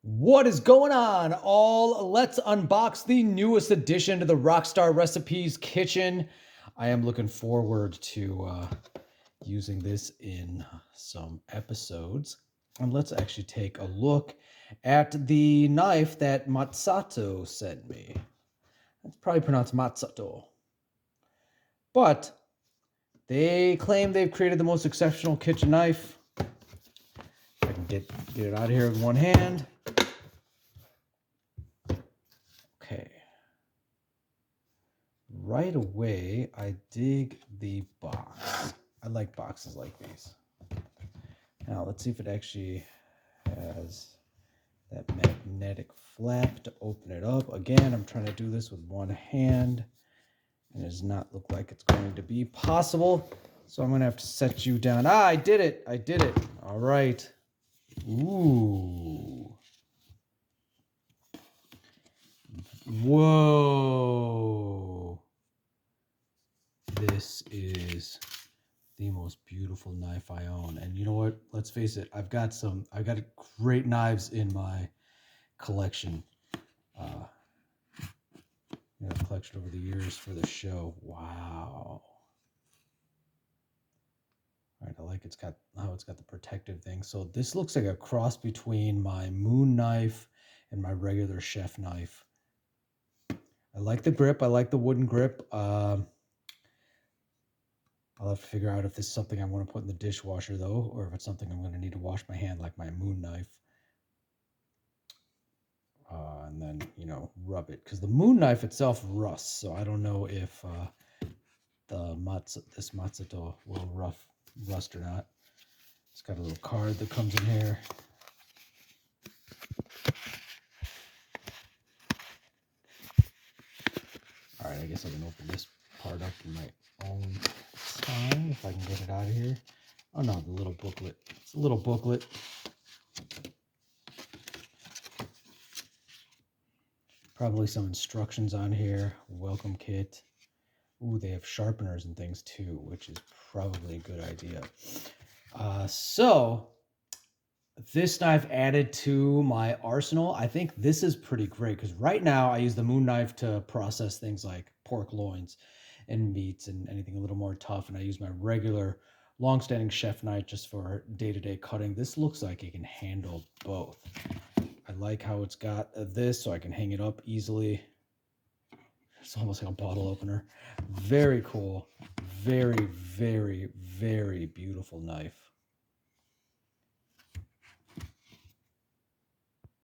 What is going on, all? Let's unbox the newest addition to the Rockstar Recipes kitchen. I am looking forward to using this in some episodes. And let's actually take a look at the knife that Matsato sent me. That's probably pronounced Matsato. But they claim they've created the most exceptional kitchen knife. I can get it out of here with one hand. Okay. Right away, I dig the box. I like boxes like these. Now, let's see if it actually has that magnetic flap to open it up. Again, I'm trying to do this with one hand, and it does not look like it's going to be possible. So I'm going to have to set you down. I did it. I did it. All right. Ooh. Whoa. This is the most beautiful knife I own. And you know what? Let's face it, I've got great knives in my collection. Collection over the years for the show. Wow. All right, I like how it's got the protective thing. So this looks like a cross between my moon knife and my regular chef knife. I like the grip. I like the wooden grip. I'll have to figure out if this is something I want to put in the dishwasher, though, or if it's something I'm going to need to wash my hand like my moon knife. And then, rub it. Because the moon knife itself rusts, so I don't know if this Matsato will rust or not. It's got a little card that comes in here. All right, I guess I can open this part up in my own time if I can get it out of here. Oh no, the little booklet. It's a little booklet. Probably some instructions on here. Welcome kit. Ooh, they have sharpeners and things too, which is probably a good idea. So this knife added to my arsenal. I think this is pretty great because right now I use the moon knife to process things like pork loins and meats and anything a little more tough. And I use my regular long-standing chef knife just for day-to-day cutting. This looks like it can handle both. I like how it's got this so I can hang it up easily. It's almost like a bottle opener. Very cool. Very, very, very beautiful knife.